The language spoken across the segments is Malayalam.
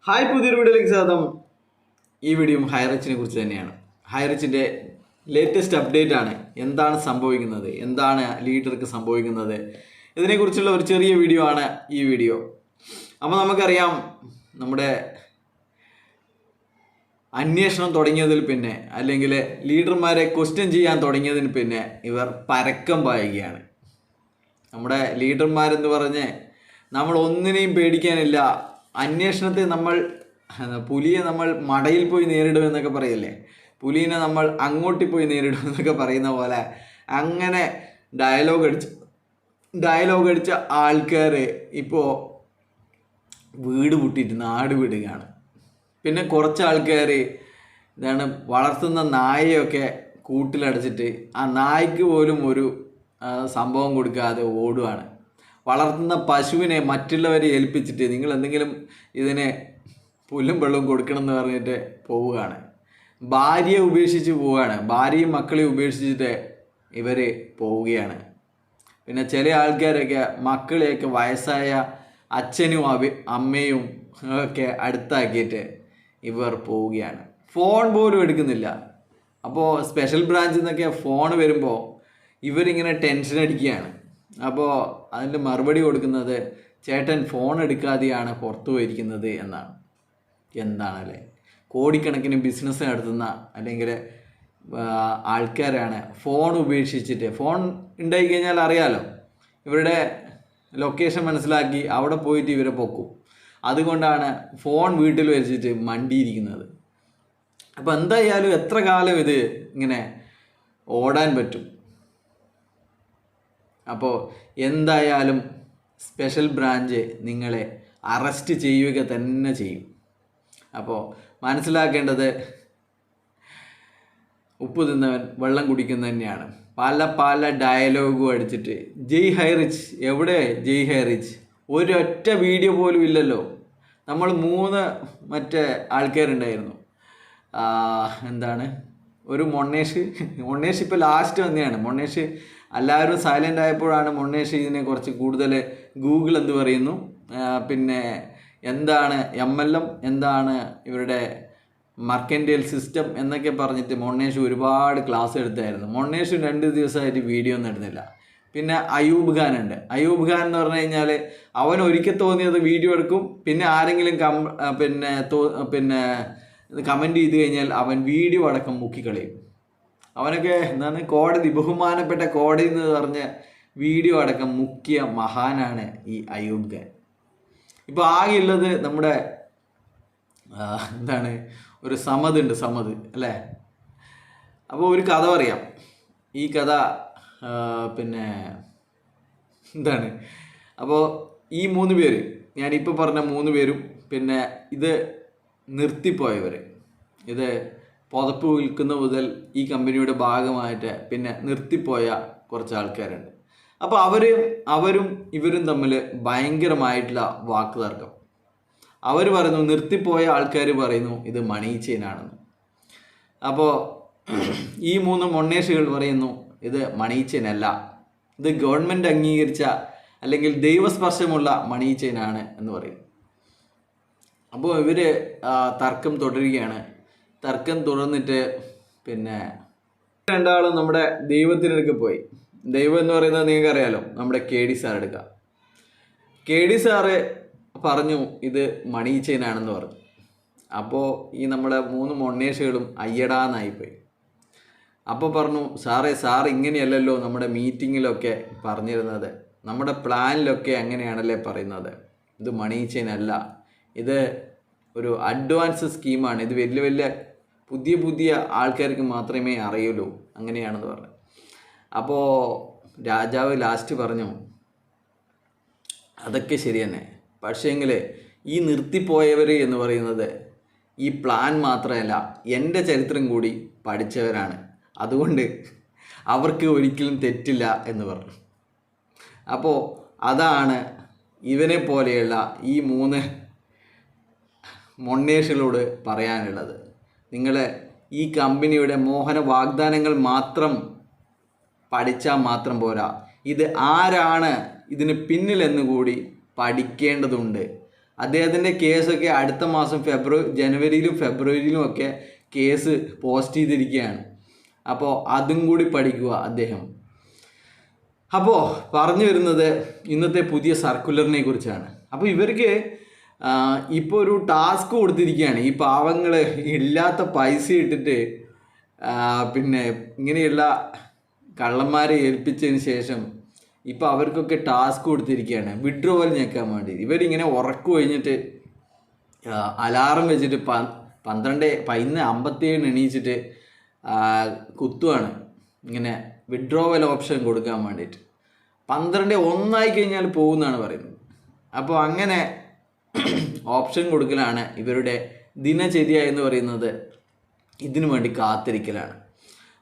ഹായ്, പുതിയൊരു വീഡിയോയിലേക്ക് സ്വാഗതം. ഈ വീഡിയോ ഹൈറിച്ചിനെ കുറിച്ച് തന്നെയാണ്. ഹൈറിച്ചിൻ്റെ ലേറ്റസ്റ്റ് അപ്ഡേറ്റ് ആണ്. എന്താണ് സംഭവിക്കുന്നത്, എന്താണ് ലീഡർക്ക് സംഭവിക്കുന്നത്, ഇതിനെക്കുറിച്ചുള്ള ഒരു ചെറിയ വീഡിയോ ആണ് ഈ വീഡിയോ. അപ്പോൾ നമുക്കറിയാം, നമ്മുടെ അന്വേഷണം തുടങ്ങിയതിൽ പിന്നെ, അല്ലെങ്കിൽ ലീഡർമാരെ ക്വസ്റ്റ്യൻ ചെയ്യാൻ തുടങ്ങിയതിന് പിന്നെ ഇവർ പരക്കം പായുകയാണ്. നമ്മുടെ ലീഡർമാരെന്ന് പറഞ്ഞ് നമ്മൾ ഒന്നിനെയും പേടിക്കാനില്ല. അന്വേഷണത്തെ പുലിയെ നമ്മൾ മടയിൽ പോയി നേരിടുമെന്നൊക്കെ പറയില്ലേ, പുലിനെ നമ്മൾ അങ്ങോട്ടിൽ പോയി നേരിടുമെന്നൊക്കെ പറയുന്ന പോലെ അങ്ങനെ ഡയലോഗ് അടിച്ച ആൾക്കാർ ഇപ്പോൾ വീട് പൂട്ടിയിട്ട് നാട് വിടുകയാണ്. പിന്നെ കുറച്ച് ആൾക്കാർ ഇതാണ് വളർത്തുന്ന നായയൊക്കെ കൂട്ടിലടച്ചിട്ട് ആ നായ്ക്ക് പോലും ഒരു സംഭവം കൊടുക്കാതെ ഓടുകയാണ്. വളർത്തുന്ന പശുവിനെ മറ്റുള്ളവരെ ഏൽപ്പിച്ചിട്ട് നിങ്ങൾ എന്തെങ്കിലും ഇതിനെ പുല്ലും വെള്ളവും കൊടുക്കണം എന്ന് പറഞ്ഞിട്ട് പോവുകയാണ്. ഭാര്യയെ ഉപേക്ഷിച്ച് പോവുകയാണ്. ഭാര്യയും മക്കളെയും ഉപേക്ഷിച്ചിട്ട് ഇവർ പോവുകയാണ്. പിന്നെ ചില ആൾക്കാരൊക്കെ മക്കളെയൊക്കെ വയസ്സായ അച്ഛനും അമ്മയും ഒക്കെ അടുത്താക്കിയിട്ട് ഇവർ പോവുകയാണ്. ഫോൺ പോലും എടുക്കുന്നില്ല. അപ്പോൾ സ്പെഷ്യൽ ബ്രാഞ്ചിൽ നിന്നൊക്കെ ഫോൺ വരുമ്പോൾ ഇവരിങ്ങനെ ടെൻഷൻ അടിക്കുകയാണ്. അപ്പോൾ അതിൻ്റെ മറുപടി കൊടുക്കുന്നത്, ചേട്ടൻ ഫോൺ എടുക്കാതെയാണ് പുറത്തു പോയിരിക്കുന്നത് എന്നാണ്. എന്താണല്ലേ, കോടിക്കണക്കിന് ബിസിനസ് നടത്തുന്ന അല്ലെങ്കിൽ ആൾക്കാരാണ് ഫോൺ ഉപേക്ഷിച്ചിട്ട്, ഫോൺ ഉണ്ടായി കഴിഞ്ഞാൽ അറിയാലോ, ഇവരുടെ ലൊക്കേഷൻ മനസ്സിലാക്കി അവിടെ പോയിട്ട് ഇവരെ പൊക്കും. അതുകൊണ്ടാണ് ഫോൺ വീട്ടിൽ വെച്ചിട്ട് മണ്ടിയിരിക്കുന്നത്. അപ്പോൾ എന്തായാലും എത്ര കാലം ഇത് ഇങ്ങനെ ഓടാൻ പറ്റും? അപ്പോൾ എന്തായാലും സ്പെഷ്യൽ ബ്രാഞ്ച് നിങ്ങളെ അറസ്റ്റ് ചെയ്യുക തന്നെ ചെയ്യും. അപ്പോൾ മനസ്സിലാക്കേണ്ടത്, ഉപ്പ് തിന്നവൻ വെള്ളം കുടിക്കുന്ന തന്നെയാണ്. പല ഡയലോഗും അടിച്ചിട്ട് ജയ് ഹൈറിച്ച്, എവിടെ ജയ് ഹൈറിച്ച്? ഒരൊറ്റ വീഡിയോ പോലും ഇല്ലല്ലോ. നമ്മൾ 3 മറ്റേ ആൾക്കാരുണ്ടായിരുന്നു. എന്താണ്, ഒരു മൊണ്ണേഷ് ഇപ്പോൾ ലാസ്റ്റ് വന്നെയാണ്. മൊണ്ണേഷ് എല്ലാവരും സൈലൻ്റ് ആയപ്പോഴാണ് മൊണ്ണേഷ് ഇതിനെ കുറച്ച് കൂടുതൽ ഗൂഗിൾ എന്ത് പറയുന്നു, പിന്നെ എന്താണ് MLM, എന്താണ് ഇവരുടെ മർക്കൻറ്റൈൽ സിസ്റ്റം എന്നൊക്കെ പറഞ്ഞിട്ട് മൊണ്ണേഷ് ഒരുപാട് ക്ലാസ് എടുത്തായിരുന്നു. മൊണ്ണേഷ് 2 ദിവസമായിട്ട് വീഡിയോ ഒന്നും ഇടുന്നില്ല. പിന്നെ അയൂബ് ഖാൻ ഉണ്ട്. അയൂബ് ഖാൻ എന്ന് പറഞ്ഞു കഴിഞ്ഞാൽ അവൻ ഒരിക്കൽ തോന്നിയത് വീഡിയോ എടുക്കും, പിന്നെ ആരെങ്കിലും പിന്നെ കമൻറ്റ് ചെയ്ത് കഴിഞ്ഞാൽ അവൻ വീഡിയോ അടക്കം മുക്കിക്കളയും. അവനൊക്കെ എന്താണ്, കോടതി, ബഹുമാനപ്പെട്ട കോടതി എന്ന് പറഞ്ഞ വീഡിയോ അടക്കം മുക്കിയ മഹാനാണ് ഈ അയൂബ് ഖാൻ. ഇപ്പോൾ ആകെയുള്ളത് നമ്മുടെ എന്താണ്, ഒരു സമദ് ഉണ്ട്, സമദ് അല്ലേ. അപ്പോൾ ഒരു കഥ പറയാം. ഈ കഥ പിന്നെ എന്താണ്, അപ്പോൾ ഈ 3 പേര്, ഞാനിപ്പോൾ പറഞ്ഞ 3 പേരും, പിന്നെ ഇത് നിർത്തിപ്പോയവർ, ഇത് പുതപ്പ് വിൽക്കുന്ന മുതൽ ഈ കമ്പനിയുടെ ഭാഗമായിട്ട് പിന്നെ നിർത്തിപ്പോയ കുറച്ച് ആൾക്കാരുണ്ട്. അപ്പോൾ അവരും ഇവരും തമ്മിൽ ഭയങ്കരമായിട്ടുള്ള വാക്ക് തർക്കം. അവർ പറയുന്നു, നിർത്തിപ്പോയ ആൾക്കാർ പറയുന്നു ഇത് മണി ചെയിൻ ആണെന്ന്. അപ്പോൾ ഈ 3 മൊണ്ണേഷുകൾ പറയുന്നു ഇത് മണി ചെയിൻ അല്ല, ഇത് ഗവൺമെൻറ് അംഗീകരിച്ച അല്ലെങ്കിൽ ദൈവസ്പർശമുള്ള മണി ചെയിൻ ആണ് എന്ന് പറയും. അപ്പോൾ ഇവർ തർക്കം തുടരുകയാണ്. തർക്കം തുടർന്നിട്ട് പിന്നെ രണ്ടാളും നമ്മുടെ ദൈവത്തിനടുക്ക് പോയി. ദൈവം എന്ന് പറയുന്നത് നിങ്ങൾക്കറിയാലോ, നമ്മുടെ KD സാർ എടുക്കുക. KD സാറ് പറഞ്ഞു ഇത് മണി ചെയിൻ ആണെന്ന് പറഞ്ഞു. അപ്പോൾ ഈ നമ്മുടെ 3 മൊണ്ണേഷുകളും അയ്യടാന്നായിപ്പോയി. അപ്പോൾ പറഞ്ഞു, സാർ ഇങ്ങനെയല്ലല്ലോ നമ്മുടെ മീറ്റിങ്ങിലൊക്കെ പറഞ്ഞിരുന്നത്, നമ്മുടെ പ്ലാനിലൊക്കെ അങ്ങനെയാണല്ലേ പറയുന്നത്, ഇത് മണി ചെയിൻ അല്ല, ഇത് ഒരു അഡ്വാൻസ് സ്കീമാണ്, ഇത് വലിയ പുതിയ ആൾക്കാർക്ക് മാത്രമേ അറിയുള്ളൂ, അങ്ങനെയാണെന്ന് പറഞ്ഞു. അപ്പോൾ രാജാവ് ലാസ്റ്റ് പറഞ്ഞു, അതൊക്കെ ശരി തന്നെ, പക്ഷേങ്കിൽ ഈ നിർത്തിപ്പോയവർ എന്ന് പറയുന്നത് ഈ പ്ലാൻ മാത്രമല്ല, എൻ്റെ ചരിത്രം കൂടി പഠിച്ചവരാണ്, അതുകൊണ്ട് അവർക്ക് ഒരിക്കലും തെറ്റില്ല എന്ന് പറഞ്ഞു. അപ്പോൾ അതാണ് ഇവനെ പോലെയുള്ള ഈ 3 മൊണ്ണേഷുകളോട് പറയാനുള്ളത്. നിങ്ങൾ ഈ കമ്പനിയുടെ മോഹന വാഗ്ദാനങ്ങൾ മാത്രം പഠിച്ചാൽ മാത്രം പോരാ, ഇത് ആരാണ് ഇതിന് പിന്നിലെന്ന് കൂടി പഠിക്കേണ്ടതുണ്ട്. അദ്ദേഹത്തിൻ്റെ കേസൊക്കെ അടുത്ത മാസം ജനുവരിയിലും ഫെബ്രുവരിയിലും ഒക്കെ കേസ് പോസ്റ്റ് ചെയ്തിരിക്കുകയാണ്. അപ്പോൾ അതും കൂടി പഠിക്കുക അദ്ദേഹം. അപ്പോൾ പറഞ്ഞു വരുന്നത് ഇന്നത്തെ പുതിയ സർക്കുലറിനെ കുറിച്ചാണ്. അപ്പോൾ ഇവർക്ക് ഇപ്പോൾ ഒരു ടാസ്ക് കൊടുത്തിരിക്കുകയാണ്. ഈ പാവങ്ങൾ ഇല്ലാത്ത പൈസ ഇട്ടിട്ട് പിന്നെ ഇങ്ങനെയുള്ള കള്ളന്മാരെ ഏൽപ്പിച്ചതിന് ശേഷം ഇപ്പോൾ അവർക്കൊക്കെ ടാസ്ക് കൊടുത്തിരിക്കുകയാണ് വിഡ്രോവൽ ഞെക്കാൻ വേണ്ടി. ഇവരിങ്ങനെ ഉറക്കു കഴിഞ്ഞിട്ട് അലാറം വെച്ചിട്ട് 11:57 എണീച്ചിട്ട് കുത്തുവാണ് ഇങ്ങനെ വിഡ്രോവൽ ഓപ്ഷൻ കൊടുക്കാൻ വേണ്ടിയിട്ട്. 12:01 കഴിഞ്ഞാൽ പോകുമെന്നാണ് പറയുന്നത്. അപ്പോൾ അങ്ങനെ ഓപ്ഷൻ കൊടുക്കലാണ് ഇവരുടെ ദിനചര്യ എന്ന് പറയുന്നത്. ഇതിനു വേണ്ടി കാത്തിരിക്കലാണ്.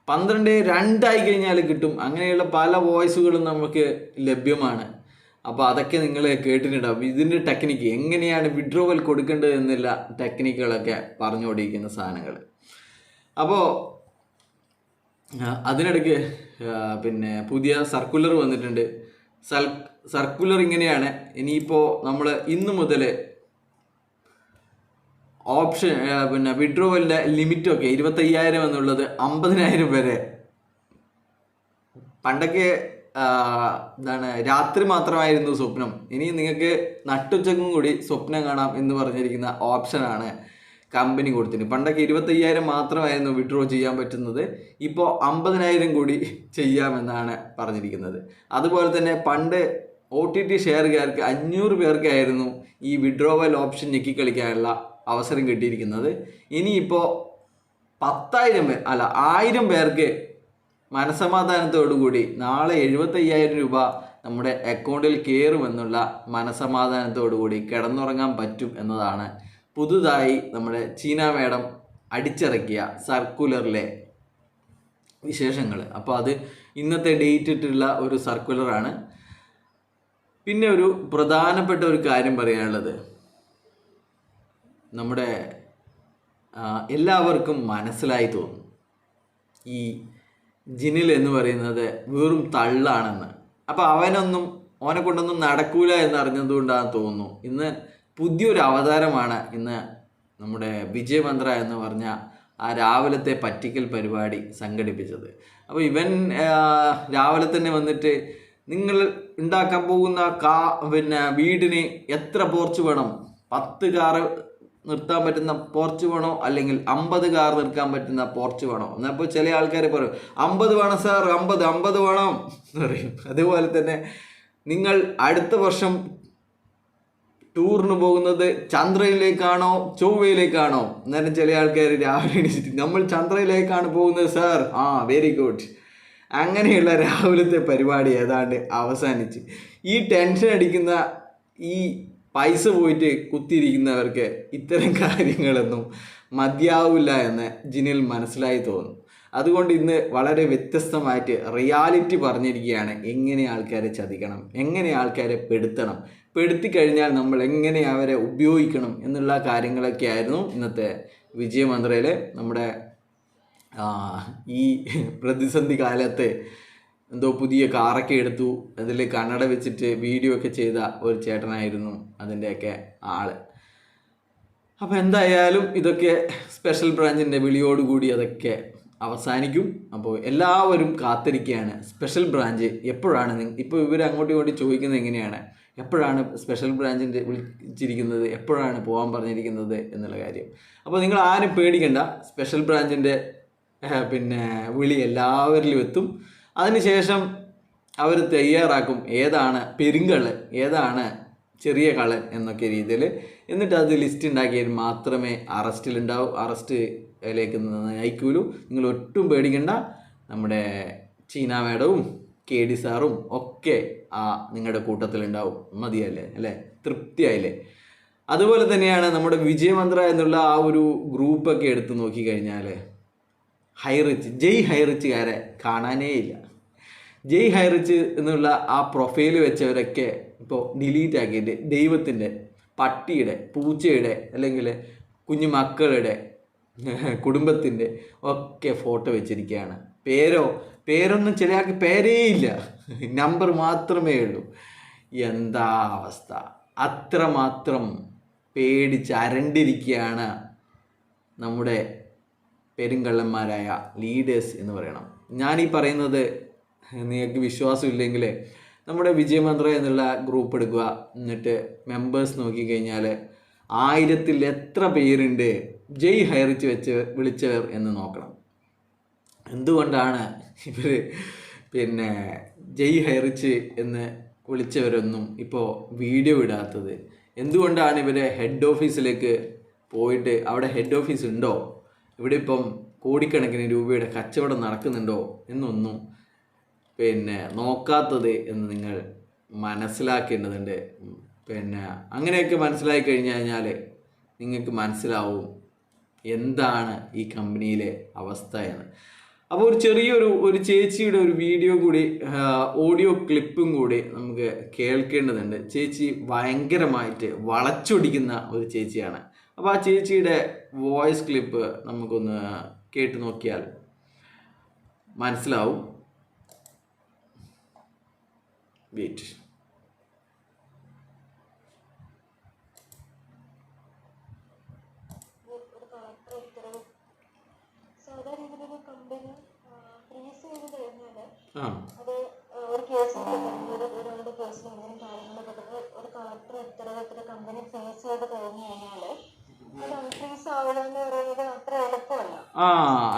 12:02 കഴിഞ്ഞാൽ കിട്ടും. അങ്ങനെയുള്ള പല വോയിസുകളും നമുക്ക് ലഭ്യമാണ്. അപ്പോൾ അതൊക്കെ നിങ്ങൾ കേട്ടിട്ടുണ്ടാവും. ഇതിൻ്റെ ടെക്നിക്ക് എങ്ങനെയാണ് വിഡ്രോവൽ കൊടുക്കേണ്ടത് എന്നുള്ള ടെക്നിക്കുകളൊക്കെ പറഞ്ഞുകൊണ്ടിരിക്കുന്ന സാധനങ്ങൾ. അപ്പോൾ അതിനിടയ്ക്ക് പിന്നെ പുതിയ സർക്കുലർ വന്നിട്ടുണ്ട്. സർക്കുലർ ഇങ്ങനെയാണ്. ഇനിയിപ്പോൾ നമ്മൾ ഇന്ന് മുതൽ ഓപ്ഷൻ പിന്നെ വിഡ്രോവലിൻ്റെ ലിമിറ്റൊക്കെ 25,000 എന്നുള്ളത് 50,000 വരെ. പണ്ടൊക്കെ രാത്രി മാത്രമായിരുന്നു സ്വപ്നം. ഇനി നിങ്ങൾക്ക് നട്ടുച്ചക്കും കൂടി സ്വപ്നം കാണാം എന്ന് പറഞ്ഞിരിക്കുന്ന ഓപ്ഷനാണ് കമ്പനി കൊടുത്തിട്ട്. പണ്ടൊക്കെ 25,000 മാത്രമായിരുന്നു വിഡ്രോ ചെയ്യാൻ പറ്റുന്നത്. ഇപ്പോൾ 50,000 കൂടി ചെയ്യാമെന്നാണ് പറഞ്ഞിരിക്കുന്നത്. അതുപോലെ തന്നെ പണ്ട് OTT ഷെയറുകാർക്ക് 500 പേർക്കായിരുന്നു ഈ വിഡ്രോവൽ ഓപ്ഷൻ ഞെക്കിക്കളിക്കാനുള്ള അവസരം കിട്ടിയിരിക്കുന്നത്. ഇനിയിപ്പോൾ 1000 പേർക്ക് മനസമാധാനത്തോടുകൂടി നാളെ 75,000 രൂപ നമ്മുടെ അക്കൗണ്ടിൽ കയറുമെന്നുള്ള മനസമാധാനത്തോടുകൂടി കിടന്നുറങ്ങാൻ പറ്റും എന്നതാണ് പുതുതായി നമ്മുടെ ചീന മേഡം അടിച്ചിറക്കിയ സർക്കുലറിലെ വിശേഷങ്ങൾ. അപ്പോൾ അത് ഇന്നത്തെ ഡേറ്റ് ഇട്ടുള്ള ഒരു സർക്കുലറാണ്. പിന്നെ ഒരു പ്രധാനപ്പെട്ട ഒരു കാര്യം പറയാനുള്ളത്, നമ്മുടെ എല്ലാവർക്കും മനസ്സിലായി തോന്നും ഈ ജിനിൽ എന്ന് പറയുന്നത് വെറും തള്ളാണെന്ന്. അപ്പോൾ അവനെ കൊണ്ടൊന്നും നടക്കൂല എന്നറിഞ്ഞതുകൊണ്ടാണ് തോന്നുന്നു ഇന്ന് പുതിയൊരു അവതാരമാണ് ഇന്ന് നമ്മുടെ വിജയ് മന്ത്ര എന്ന് പറഞ്ഞ ആ രാവിലത്തെ പറ്റിക്കൽ പരിപാടി സംഘടിപ്പിച്ചത്. അപ്പോൾ ഇവൻ രാവിലെ തന്നെ വന്നിട്ട് നിങ്ങൾ ഉണ്ടാക്കാൻ പോകുന്ന പിന്നെ വീടിന് എത്ര പോർച്ച് വേണം, 10 കാറ് നിർത്താൻ പറ്റുന്ന പോർച്ച് വേണോ അല്ലെങ്കിൽ 50 കാർ നിർത്താൻ പറ്റുന്ന പോർച്ച് വേണോ എന്നപ്പോൾ ചില ആൾക്കാർ പറയും 50 വേണം സാർ, 50 വേണം എന്ന് പറയും. അതുപോലെ തന്നെ നിങ്ങൾ അടുത്ത വർഷം ടൂറിന് പോകുന്നത് ചന്ദ്രയിലേക്കാണോ ചൊവ്വയിലേക്കാണോ എന്നാലും ചില ആൾക്കാർ രാവിലെ എണീച്ചിട്ട് നമ്മൾ ചന്ദ്രയിലേക്കാണ് പോകുന്നത് സാർ, വെരി ഗുഡ്. അങ്ങനെയുള്ള രാവിലത്തെ പരിപാടി ഏതാണ്ട് അവസാനിച്ച് ഈ ടെൻഷൻ അടിക്കുന്ന ഈ പൈസ പോയിട്ട് കുത്തിയിരിക്കുന്നവർക്ക് ഇത്തരം കാര്യങ്ങളൊന്നും മതിയാവില്ല എന്ന് ജിനിൽ മനസ്സിലായി തോന്നുന്നു. അതുകൊണ്ട് ഇന്ന് വളരെ വ്യത്യസ്തമായിട്ട് റിയാലിറ്റി പറഞ്ഞിരിക്കുകയാണ്. എങ്ങനെ ആൾക്കാരെ ചതിക്കണം, എങ്ങനെ ആൾക്കാരെ പെടുത്തി കഴിഞ്ഞാൽ നമ്മൾ എങ്ങനെ അവരെ ഉപയോഗിക്കണം എന്നുള്ള കാര്യങ്ങളൊക്കെ ആയിരുന്നു ഇന്നത്തെ വിജയമന്ത്രയിൽ നമ്മുടെ ഈ പ്രതിസന്ധി കാലത്ത് എന്തോ പുതിയ കാറൊക്കെ എടുത്തു, അതിൽ കണ്ണട വെച്ചിട്ട് വീഡിയോ ഒക്കെ ചെയ്ത ഒരു ചേട്ടനായിരുന്നു അതിൻ്റെയൊക്കെ ആള്. അപ്പോൾ എന്തായാലും ഇതൊക്കെ സ്പെഷ്യൽ ബ്രാഞ്ചിൻ്റെ വിളിയോടുകൂടി അതൊക്കെ അവസാനിക്കും. അപ്പോൾ എല്ലാവരും കാത്തിരിക്കുകയാണ് സ്പെഷ്യൽ ബ്രാഞ്ച് എപ്പോഴാണ്. ഇപ്പോൾ ഇവർ അങ്ങോട്ടും ഇങ്ങോട്ടും ചോദിക്കുന്നത് എങ്ങനെയാണ്, എപ്പോഴാണ് സ്പെഷ്യൽ ബ്രാഞ്ചിൻ്റെ വിളിച്ചിരിക്കുന്നത്, എപ്പോഴാണ് പോകാൻ പറഞ്ഞിരിക്കുന്നത് എന്നുള്ള കാര്യം. അപ്പോൾ നിങ്ങൾ ആരും പേടിക്കണ്ട, സ്പെഷ്യൽ ബ്രാഞ്ചിൻ്റെ പിന്നെ വിളി എല്ലാവരിലും എത്തും. അതിനുശേഷം അവർ തയ്യാറാക്കും ഏതാണ് പെരുങ്കള്ളൻ, ഏതാണ് ചെറിയ കള്ളൻ എന്നൊക്കെ രീതിയിൽ. എന്നിട്ട് അത് ലിസ്റ്റ് ഉണ്ടാക്കിയാൽ മാത്രമേ അറസ്റ്റിലുണ്ടാവും, അറസ്റ്റിലേക്ക് നയിക്കൂലൂ. നിങ്ങൾ ഒട്ടും പേടിക്കണ്ട. നമ്മുടെ ചീന മേഡവും KD സാറും ഒക്കെ നിങ്ങളുടെ കൂട്ടത്തിലുണ്ടാവും. മതിയല്ലേ അല്ലേ, തൃപ്തിയായില്ലേ? അതുപോലെ തന്നെയാണ് നമ്മുടെ വിജയമന്ത്ര എന്നുള്ള ആ ഒരു ഗ്രൂപ്പൊക്കെ എടുത്ത് നോക്കിക്കഴിഞ്ഞാൽ ജയ് ഹൈറിച്ചുകാരെ കാണാനേ ഇല്ല. ജയ് ഹൈറിച്ച് എന്നുള്ള ആ പ്രൊഫൈൽ വെച്ചവരൊക്കെ ഇപ്പോൾ ഡിലീറ്റ് ആക്കിയിട്ട് ദൈവത്തിൻ്റെ, പട്ടിയുടെ, പൂച്ചയുടെ അല്ലെങ്കിൽ കുഞ്ഞു മക്കളുടെ, കുടുംബത്തിൻ്റെ ഒക്കെ ഫോട്ടോ വെച്ചിരിക്കുകയാണ്. പേരൊന്നും ചില ആൾക്ക് പേരേ ഇല്ല, നമ്പർ മാത്രമേ ഉള്ളൂ. എന്താ അവസ്ഥ! അത്രമാത്രം പേടിച്ച് അരണ്ടിരിക്കുകയാണ് നമ്മുടെ പെരുങ്കള്ളന്മാരായ ലീഡേഴ്സ് എന്ന് പറയണം. ഞാനീ പറയുന്നത് നിങ്ങൾക്ക് വിശ്വാസമില്ലെങ്കിൽ നമ്മുടെ വിജയമന്ത്ര എന്നുള്ള ഗ്രൂപ്പ് എടുക്കുക, എന്നിട്ട് മെമ്പേഴ്സ് നോക്കിക്കഴിഞ്ഞാൽ 1000-ൽ എത്ര പേരുണ്ട് ജയ് ഹൈറിച്ച് വിളിച്ചവർ എന്ന് നോക്കണം. എന്തുകൊണ്ടാണ് ഇവർ ജയ് ഹൈറിച്ച് എന്ന് വിളിച്ചവരൊന്നും ഇപ്പോൾ വീഡിയോ ഇടാത്തത്? എന്തുകൊണ്ടാണ് ഇവർ ഹെഡ് ഓഫീസിലേക്ക് പോയിട്ട് അവിടെ ഹെഡ് ഓഫീസ് ഉണ്ടോ, ഇവിടെ ഇപ്പം കോടിക്കണക്കിന് രൂപയുടെ കച്ചവടം നടക്കുന്നുണ്ടോ എന്നൊന്നും നോക്കാത്തത് എന്ന് നിങ്ങൾ മനസ്സിലാക്കേണ്ടതുണ്ട്. അങ്ങനെയൊക്കെ മനസ്സിലാക്കി കഴിഞ്ഞാൽ നിങ്ങൾക്ക് മനസ്സിലാവും എന്താണ് ഈ കമ്പനിയിലെ അവസ്ഥ എന്ന്. അപ്പോൾ ഒരു ചെറിയൊരു ചേച്ചിയുടെ ഒരു വീഡിയോ കൂടി, ഓഡിയോ ക്ലിപ്പും കൂടി നമുക്ക് കേൾക്കേണ്ടതുണ്ട്. ചേച്ചി ഭയങ്കരമായിട്ട് വളച്ചൊടിക്കുന്ന ഒരു ചേച്ചിയാണ്. അപ്പോൾ ആ ചേച്ചിയുടെ വോയിസ് ക്ലിപ്പ് നമുക്കൊന്ന് കേട്ട് നോക്കിയാൽ മനസ്സിലാവും. വെയിറ്റ്.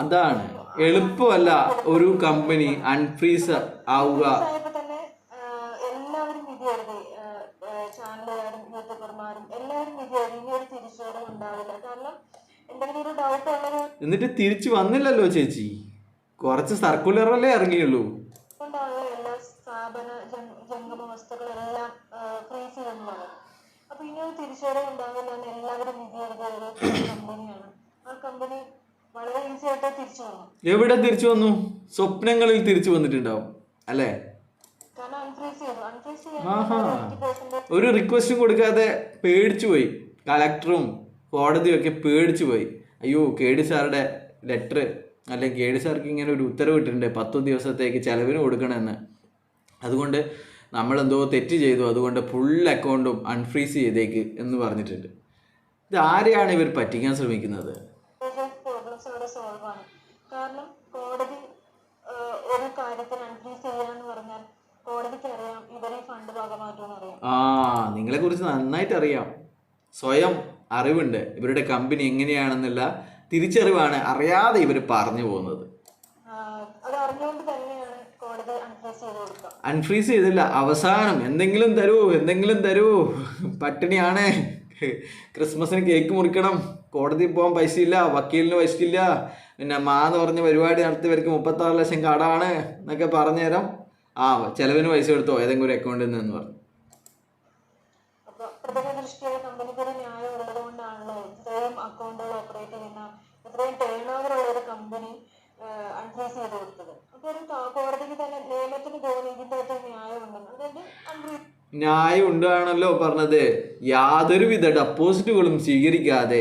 അതാണ് എളുപ്പമല്ല ഒരു കമ്പനി അൺഫ്രീസ് ആവുക. എന്നിട്ട് തിരിച്ചു വന്നില്ലല്ലോ ചേച്ചി, കുറച്ച് സർക്കുലറല്ലേ ഇറങ്ങിയുള്ളൂ. എവിടെ തിരിച്ചു വന്നു? സ്വപ്നങ്ങളിൽ തിരിച്ചു വന്നിട്ടുണ്ടാവും അല്ലേ? ഒരു റിക്വസ്റ്റും കൊടുക്കാതെ പേടിച്ചു പോയി. കളക്ടറും കോടതിയും ഒക്കെ പേടിച്ചു പോയി. അയ്യോ, KD സാറുടെ ലെറ്റർ അല്ലെങ്കിൽ KD സാർക്ക് ഇങ്ങനെ ഒരു ഉത്തരവ് ഇട്ടിട്ടുണ്ട് 10 ദിവസത്തേക്ക് ചെലവിന് കൊടുക്കണമെന്ന്. അതുകൊണ്ട് നമ്മളെന്തോ തെറ്റ് ചെയ്തു, അതുകൊണ്ട് ഫുൾ അക്കൗണ്ടും അൺഫ്രീസ് ചെയ്തേക്ക് എന്ന് പറഞ്ഞിട്ടുണ്ട്. ഇത് ആരെയാണ് ഇവർ പറ്റിക്കാൻ ശ്രമിക്കുന്നത്? കാരണം കോടതി ഒരു കാര്യത്തിന് അൺഫ്രീസ് ചെയ്യാന്ന് പറഞ്ഞാൽ കോടതിക്ക് അറിയാം ഇവരെ ഫണ്ട് ഭാഗമാറ്റം അറിയാം. നിങ്ങളെ കുറിച്ച് നന്നായിട്ട് അറിയാം, സ്വയം അറിവുണ്ട്. ഇവരുടെ കമ്പനി എങ്ങനെയാണെന്നുള്ള തിരിച്ചറിവാണ് അറിയാതെ ഇവർ പറഞ്ഞു പോകുന്നത്. അൺഫ്രീസ് ചെയ്തില്ല, അവസാനം എന്തെങ്കിലും തരൂ, പട്ടിണിയാണ്, ക്രിസ്മസിന് കേക്ക് മുറിക്കണം, കോടതിയിൽ പോകാൻ പൈസയില്ല, വക്കീലിന് പൈസയില്ല, പിന്നെ മാന്ന് പറഞ്ഞ പരിപാടി നടത്തിയവർക്ക് 36 ലക്ഷം കടമാണ് എന്നൊക്കെ പറഞ്ഞു തരാം. ചെലവിന് പൈസ എടുത്തോ ഏതെങ്കിലും ഒരു അക്കൗണ്ടിൽ നിന്ന് പറഞ്ഞു. ന്യായം ഉണ്ടാണല്ലോ പറഞ്ഞത്. യാതൊരുവിധ ഡെപ്പോസിറ്റുകളും സ്വീകരിക്കാതെ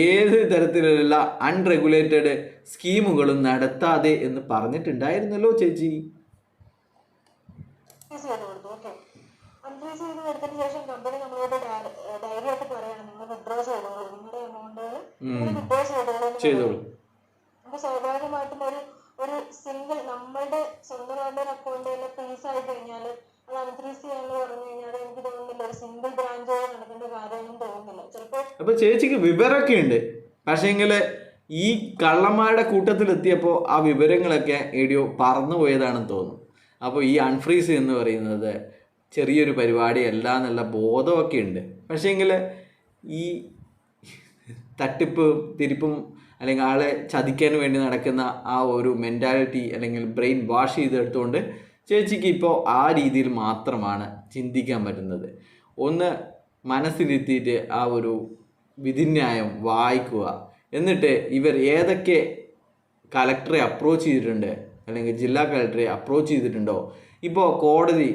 ഏത് തരത്തിലുള്ള അൺറെഗുലേറ്റഡ് സ്കീമുകളും നടത്താതെ എന്ന് പറഞ്ഞിട്ടുണ്ടായിരുന്നല്ലോ ചേച്ചി. ചെയ്തോളൂ. സ്വാഭാവികമായിട്ടും ഒരു സിംഗിൾ നമ്മളുടെ സ്വന്തമായിട്ട് ഒരു അക്കൗണ്ട് തന്നെ ഫ്രീസ് ആയി കഴിഞ്ഞാൽ അത് അൺഫ്രീസ് ചെയ്യാന്ന് പറഞ്ഞു കഴിഞ്ഞാൽ എനിക്ക് തോന്നുന്നില്ല ഒരു സിംഗിൾ ബ്രാഞ്ച് നടക്കേണ്ട കാര്യമൊന്നും തോന്നുന്നില്ല. ചിലപ്പോൾ അപ്പൊ ചേച്ചിക്ക് വിവരമൊക്കെ ഉണ്ട്, പക്ഷേങ്കില് ഈ കള്ളന്മാരുടെ കൂട്ടത്തിലെത്തിയപ്പോൾ ആ വിവരങ്ങളൊക്കെ എവിടെയോ പറന്നുപോയതാണെന്ന് തോന്നുന്നു. അപ്പോൾ ഈ അൺഫ്രീസ് എന്ന് പറയുന്നത് ചെറിയൊരു പരിപാടിയല്ല എന്നുള്ള ബോധമൊക്കെ ഉണ്ട്. പക്ഷേങ്കിൽ ഈ തട്ടിപ്പും തിരിപ്പും അല്ലെങ്കിൽ ആളെ ചതിക്കാൻ വേണ്ടി നടക്കുന്ന ആ ഒരു മെൻറ്റാലിറ്റി അല്ലെങ്കിൽ ബ്രെയിൻ വാഷ് ചെയ്തെടുത്തുകൊണ്ട് ചേച്ചിക്ക് ഇപ്പോൾ ആ രീതിയിൽ മാത്രമാണ് ചിന്തിക്കാൻ പറ്റുന്നത്. ഒന്ന് മനസ്സിലെത്തിയിട്ട് ആ ഒരു വിധിന്യായം വായിക്കുക, എന്നിട്ട് ഇവർ ഏതൊക്കെ കലക്ടറെ അപ്രോച്ച് ചെയ്തിട്ടുണ്ട് അല്ലെങ്കിൽ ജില്ലാ കളക്ടറെ അപ്രോച്ച് ചെയ്തിട്ടുണ്ടോ, ഇപ്പോൾ കോടതി